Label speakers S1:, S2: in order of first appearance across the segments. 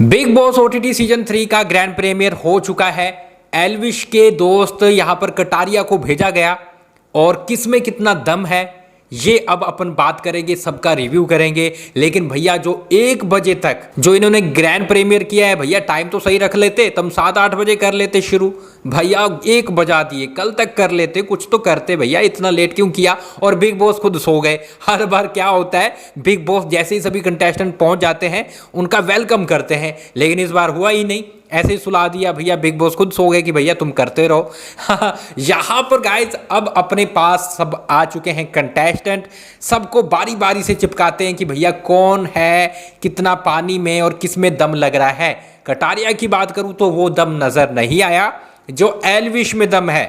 S1: Big boss OTT season 3 का grand premiere हो चुका है। एल्विश के दोस्त यहां पर कटारिया को भेजा गया और किस में कितना दम है ये अब अपन बात करेंगे, सबका रिव्यू करेंगे। लेकिन भैया जो 1 बजे तक जो इन्होंने ग्रैंड प्रीमियर किया है, भैया टाइम तो सही रख लेते, तुम 7-8 बजे कर लेते शुरू, भैया 1 बजा दिए, कल तक कर लेते, कुछ तो करते भैया, इतना लेट क्यों किया। और बिग बॉस खुद सो गए। हर बार क्या होता है, बिग बॉस जैसे ही सभी कंटेस्टेंट पहुंच जाते हैं उनका वेलकम करते हैं, लेकिन इस बार हुआ ही नहीं, ऐसे ही सुला दिया भैया। बिग बॉस खुद सो गए कि भैया तुम करते रहो। यहां पर गाइस अब अपने पास सब आ चुके हैं कंटेस्टेंट, सबको बारी बारी से चिपकाते हैं कि भैया कौन है कितना पानी में और किस में दम लग रहा है। कटारिया की बात करूं तो वो दम नजर नहीं आया जो एल्विश में दम है।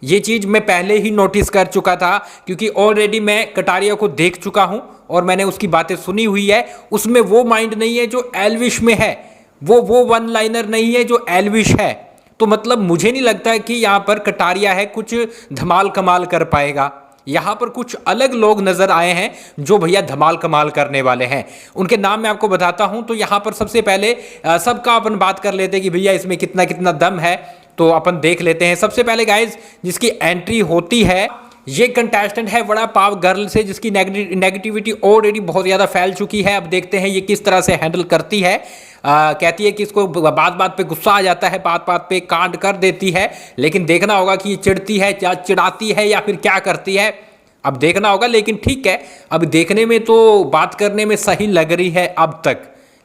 S1: ये चीज मैं पहले ही नोटिस कर चुका था, क्योंकि ऑलरेडी मैं कटारिया को देख चुका हूं और मैंने उसकी बातें सुनी हुई है। उसमें वो माइंड नहीं है जो एल्विश में है, वो वन लाइनर नहीं है जो एल्विश है। तो मतलब मुझे नहीं लगता है कि यहां पर कटारिया है कुछ धमाल कमाल कर पाएगा। यहां पर कुछ अलग लोग नजर आए हैं जो भैया धमाल कमाल करने वाले हैं। उनके नाम मैं आपको बताता हूं। तो यहां पर सबसे पहले सबका अपन बात कर लेते हैं कि भैया इसमें कितना कितना दम है, तो अपन देख लेते हैं। सबसे पहले गाइज जिसकी एंट्री होती है, ये कंटेस्टेंट है वड़ा पाव गर्ल से, जिसकी नेगेटिविटी ऑलरेडी बहुत ज़्यादा फैल चुकी है। अब देखते हैं ये किस तरह से हैंडल करती है। कहती है कि इसको बात बात पे गुस्सा आ जाता है, बात बात पे कांड कर देती है, लेकिन देखना होगा कि ये चिढ़ती है या चिढ़ाती है या फिर क्या करती है, अब देखना होगा। लेकिन ठीक है, अब देखने में तो बात करने में सही लग रही है अब तक,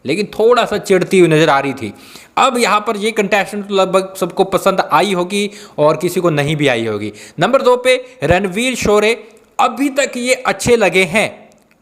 S1: लेकिन थोड़ा सा चिढ़ती हुई नजर आ रही थी। अब यहाँ पर ये कंटेस्टेंट लगभग सबको पसंद आई होगी और किसी को नहीं भी आई होगी। नंबर 2 पे रणवीर शोरे, अभी तक ये अच्छे लगे हैं।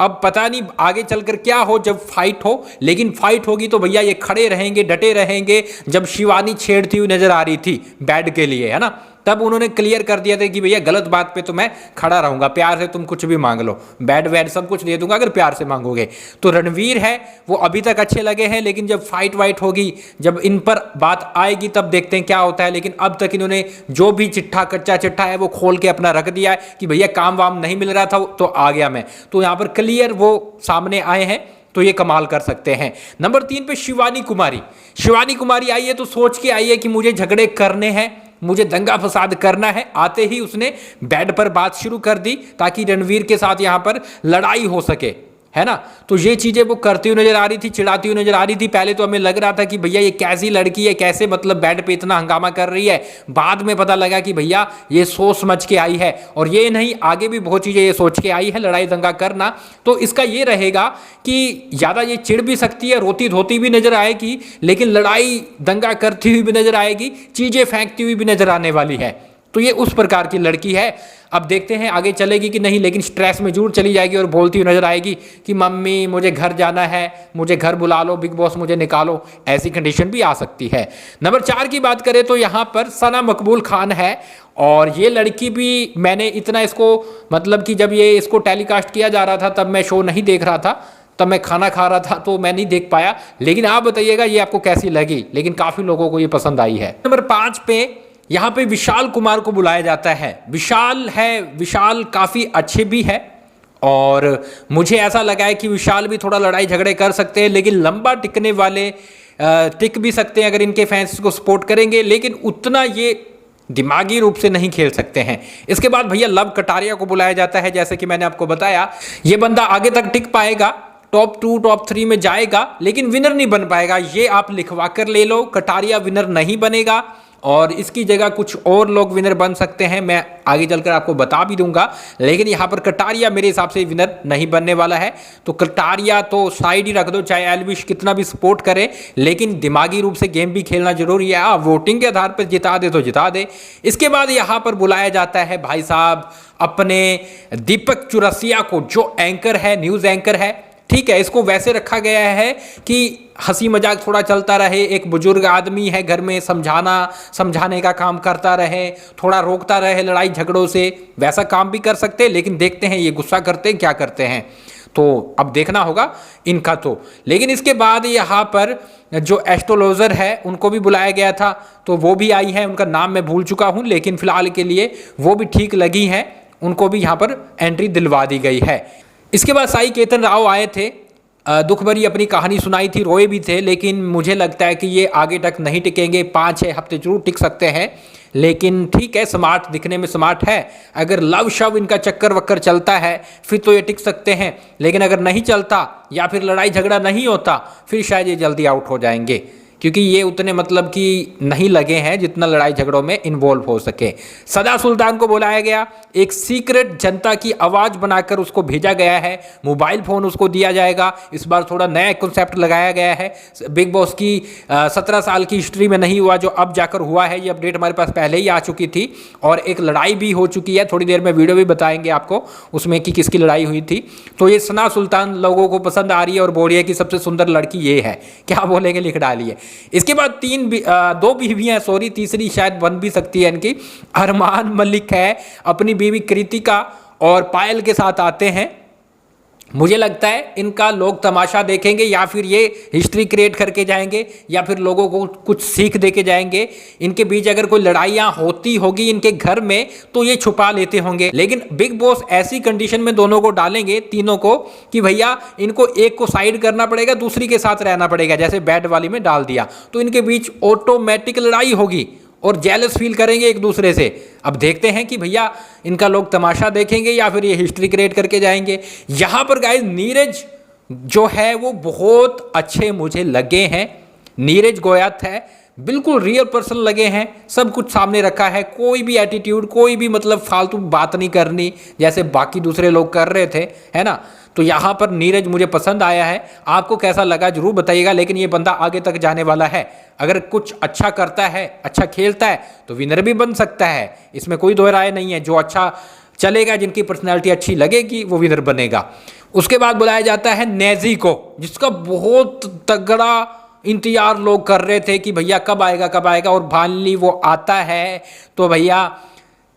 S1: अब पता नहीं आगे चलकर क्या हो जब फाइट हो, लेकिन फाइट होगी तो भैया ये खड़े रहेंगे, डटे रहेंगे। जब शिवानी छेड़ती हुई नजर आ रही थी बैड के लिए, है ना, तब उन्होंने क्लियर कर दिया था कि भैया गलत बात पे तो मैं खड़ा रहूंगा, प्यार से तुम कुछ भी मांग लो, बैड वैड सब कुछ दे दूंगा अगर प्यार से मांगोगे। तो रणवीर है वो अभी तक अच्छे लगे हैं, लेकिन जब फाइट वाइट होगी, जब इन पर बात आएगी तब देखते हैं क्या होता है। लेकिन अब तक इन्होंने जो भी चिट्ठा कच्चा चिट्ठा है वो खोल के अपना रख दिया है कि भैया काम वाम नहीं मिल रहा था तो आ गया मैं, तो यहाँ पर क्लियर वो सामने आए हैं, तो ये कमाल कर सकते हैं। नंबर 3 पे शिवानी कुमारी। शिवानी कुमारी आई है तो सोच के आई है कि मुझे झगड़े करने हैं, मुझे दंगा फसाद करना है। आते ही उसने बेड पर बात शुरू कर दी ताकि रणवीर के साथ यहां पर लड़ाई हो सके, है ना। तो ये चीजें वो करती हुई नजर आ रही थी, चिढ़ाती हुई नजर आ रही थी। पहले तो हमें लग रहा था कि भैया ये कैसी लड़की है, कैसे मतलब बेड पे इतना हंगामा कर रही है। बाद में पता लगा कि भैया ये सोच समझ के आई है, और ये नहीं आगे भी बहुत चीजें ये सोच के आई है, लड़ाई दंगा करना। तो इसका ये रहेगा कि ज़्यादा ये चिढ़ भी सकती है, रोती धोती भी नजर आएगी, लेकिन लड़ाई दंगा करती हुई भी नजर आएगी, चीजें फेंकती हुई भी नजर आने वाली है। तो ये उस प्रकार की लड़की है। अब देखते हैं आगे चलेगी कि नहीं, लेकिन स्ट्रेस में जरूर चली जाएगी और बोलती हुई नजर आएगी कि मम्मी मुझे घर जाना है, मुझे घर बुला लो, बिग बॉस मुझे निकालो, ऐसी कंडीशन भी आ सकती है। नंबर 4 की बात करें तो यहाँ पर सना मकबूल खान है, और ये लड़की भी मैंने इतना इसको मतलब कि जब ये इसको टेलीकास्ट किया जा रहा था तब मैं शो नहीं देख रहा था, तब मैं खाना खा रहा था तो मैं नहीं देख पाया। लेकिन आप बताइएगा ये आपको कैसी लगी, लेकिन काफ़ी लोगों को ये पसंद आई है। नंबर 5 पे यहाँ पे विशाल कुमार को बुलाया जाता है। विशाल है, विशाल काफ़ी अच्छे भी है, और मुझे ऐसा लगा है कि विशाल भी थोड़ा लड़ाई झगड़े कर सकते हैं, लेकिन लंबा टिकने वाले टिक भी सकते हैं अगर इनके फैंस को सपोर्ट करेंगे, लेकिन उतना ये दिमागी रूप से नहीं खेल सकते हैं। इसके बाद भैया लव कटारिया को बुलाया जाता है। जैसे कि मैंने आपको बताया, ये बंदा आगे तक टिक पाएगा, टॉप 2 टॉप 3 में जाएगा, लेकिन विनर नहीं बन पाएगा। ये आप लिखवा कर ले लो, कटारिया विनर नहीं बनेगा, और इसकी जगह कुछ और लोग विनर बन सकते हैं, मैं आगे चलकर आपको बता भी दूंगा। लेकिन यहाँ पर कटारिया मेरे हिसाब से विनर नहीं बनने वाला है। तो कटारिया तो साइड ही रख दो, चाहे एल्विश कितना भी सपोर्ट करे, लेकिन दिमागी रूप से गेम भी खेलना जरूरी है। वोटिंग के आधार पर जिता दे तो जिता दे। इसके बाद यहाँ पर बुलाया जाता है भाई साहब अपने दीपक चौरसिया को, जो एंकर है, न्यूज़ एंकर है। ठीक है, इसको वैसे रखा गया है कि हंसी मजाक थोड़ा चलता रहे, एक बुजुर्ग आदमी है घर में, समझाने का काम करता रहे, थोड़ा रोकता रहे लड़ाई झगड़ों से, वैसा काम भी कर सकते हैं। लेकिन देखते हैं ये गुस्सा करते हैं क्या करते हैं, तो अब देखना होगा इनका तो। लेकिन इसके बाद यहाँ पर जो एस्ट्रोलॉजर है उनको भी बुलाया गया था, तो वो भी आई है, उनका नाम मैं भूल चुका हूँ, लेकिन फिलहाल के लिए वो भी ठीक लगी हैं, उनको भी यहाँ पर एंट्री दिलवा दी गई है। इसके बाद साई केतन राव आए थे, दुख भरी अपनी कहानी सुनाई थी, रोए भी थे, लेकिन मुझे लगता है कि ये आगे तक नहीं टिकेंगे। 5-6 हफ्ते जरूर टिक सकते हैं, लेकिन ठीक है, स्मार्ट दिखने में स्मार्ट है। अगर लव शव इनका चक्कर वक्कर चलता है फिर तो ये टिक सकते हैं, लेकिन अगर नहीं चलता या फिर लड़ाई झगड़ा नहीं होता फिर शायद ये जल्दी आउट हो जाएंगे, क्योंकि ये उतने मतलब कि नहीं लगे हैं जितना लड़ाई झगड़ों में इन्वॉल्व हो सके। सदा सुल्तान को बुलाया गया, एक सीक्रेट जनता की आवाज़ बनाकर उसको भेजा गया है, मोबाइल फ़ोन उसको दिया जाएगा। इस बार थोड़ा नया कॉन्सेप्ट लगाया गया है। बिग बॉस की 17 साल की हिस्ट्री में नहीं हुआ जो अब जाकर हुआ है। ये अपडेट हमारे पास पहले ही आ चुकी थी और एक लड़ाई भी हो चुकी है। थोड़ी देर में वीडियो भी बताएंगे आपको उसमें कि किसकी लड़ाई हुई थी। तो ये सना सुल्तान लोगों को पसंद आ रही है और बोल रही है कि सबसे सुंदर लड़की ये है। क्या बोलेंगे लिख डालिए। इसके बाद 2 बीवियां, सॉरी तीसरी शायद बन भी सकती है इनकी। अरमान मलिक है अपनी बीवी कृतिका और पायल के साथ आते हैं। मुझे लगता है इनका लोग तमाशा देखेंगे या फिर ये हिस्ट्री क्रिएट करके जाएंगे या फिर लोगों को कुछ सीख दे के जाएंगे। इनके बीच अगर कोई लड़ाइयाँ होती होगी इनके घर में तो ये छुपा लेते होंगे, लेकिन बिग बॉस ऐसी कंडीशन में दोनों को डालेंगे, तीनों को, कि भैया इनको एक को साइड करना पड़ेगा, दूसरी के साथ रहना पड़ेगा। जैसे बैट वाली में डाल दिया तो इनके बीच ऑटोमेटिक लड़ाई होगी और जेलस फील करेंगे एक दूसरे से। अब देखते हैं कि भैया इनका लोग तमाशा देखेंगे या फिर ये हिस्ट्री क्रिएट करके जाएंगे। यहाँ पर गाइस नीरज जो है वो बहुत अच्छे मुझे लगे हैं। नीरज गोयात है, बिल्कुल रियल पर्सन लगे हैं, सब कुछ सामने रखा है, कोई भी एटीट्यूड, कोई भी मतलब फालतू बात नहीं करनी जैसे बाकी दूसरे लोग कर रहे थे, है ना। तो यहाँ पर नीरज मुझे पसंद आया है। आपको कैसा लगा जरूर बताइएगा, लेकिन ये बंदा आगे तक जाने वाला है। अगर कुछ अच्छा करता है, अच्छा खेलता है तो विनर भी बन सकता है, इसमें कोई दो राय नहीं है। जो अच्छा चलेगा, जिनकी पर्सनैलिटी अच्छी लगेगी वो विनर बनेगा। उसके बाद बुलाया जाता है नेजी को, जिसका बहुत तगड़ा इंतजार लोग कर रहे थे कि भैया कब आएगा कब आएगा, और फाइनली वो आता है। तो भैया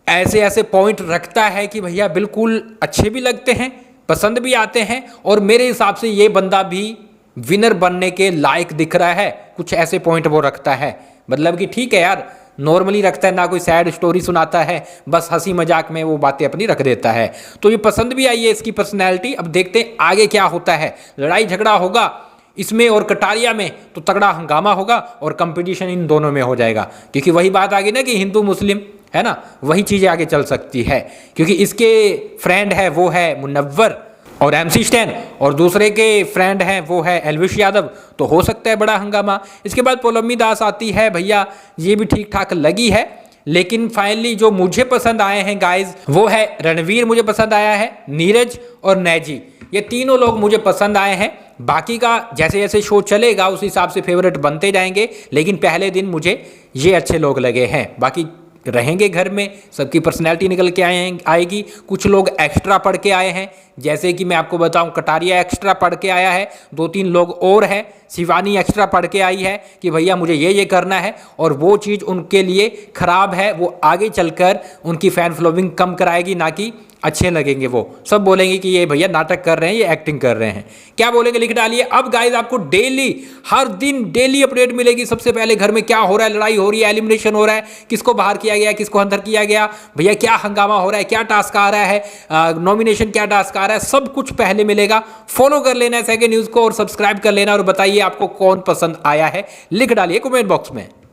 S1: ऐसे ऐसे पॉइंट रखता है कि भैया बिल्कुल अच्छे भी लगते हैं, पसंद भी आते हैं, और मेरे हिसाब से ये बंदा भी विनर बनने के लायक दिख रहा है। कुछ ऐसे पॉइंट वो रखता है, मतलब कि ठीक है यार, नॉर्मली रखता है, ना कोई सैड स्टोरी सुनाता है, बस हंसी मजाक में वो बातें अपनी रख देता है। तो ये पसंद भी आई है इसकी पर्सनैलिटी। अब देखते हैं आगे क्या होता है। लड़ाई झगड़ा होगा इसमें और कटारिया में तो तगड़ा हंगामा होगा और कंपटीशन इन दोनों में हो जाएगा, क्योंकि वही बात आ गई ना कि हिंदू मुस्लिम, है ना, वही चीज़ें आगे चल सकती है। क्योंकि इसके फ्रेंड है वो है मुनव्वर और MC स्टैन, और दूसरे के फ्रेंड हैं वो है एल्विश यादव, तो हो सकता है बड़ा हंगामा। इसके बाद पोलम्मी दास आती है, भैया ये भी ठीक ठाक लगी है, लेकिन फाइनली जो मुझे पसंद आए हैं गाइज वो है रणवीर, मुझे पसंद आया है, नीरज और नैजी, ये तीनों लोग मुझे पसंद आए हैं। बाकी का जैसे जैसे शो चलेगा उस हिसाब से फेवरेट बनते जाएंगे, लेकिन पहले दिन मुझे ये अच्छे लोग लगे हैं। बाकी रहेंगे घर में, सबकी पर्सनैलिटी निकल के आएगी। कुछ लोग एक्स्ट्रा पढ़ के आए हैं, जैसे कि मैं आपको बताऊं कटारिया एक्स्ट्रा पढ़ के आया है, 2-3 लोग और हैं, शिवानी एक्स्ट्रा पढ़ के आई है कि भैया मुझे ये करना है, और वो चीज़ उनके लिए ख़राब है, वो आगे चलकर उनकी फ़ैन फॉलोइंग कम कराएगी, ना कि अच्छे लगेंगे। वो सब बोलेंगे कि ये भैया नाटक कर रहे हैं, ये एक्टिंग कर रहे हैं। क्या बोलेंगे लिख डालिए। अब गाइस आपको डेली, हर दिन डेली अपडेट मिलेगी। सबसे पहले घर में क्या हो रहा है, लड़ाई हो रही है, एलिमिनेशन हो रहा है, किसको बाहर किया गया, किसको अंदर किया गया, भैया क्या हंगामा हो रहा है, क्या टास्क आ रहा है, नॉमिनेशन क्या टास्क आ रहा है, सब कुछ पहले मिलेगा। फॉलो कर लेना है सेकंड न्यूज़ को और सब्सक्राइब कर लेना, और बताइए आपको कौन पसंद आया है, लिख डालिए कमेंट बॉक्स में।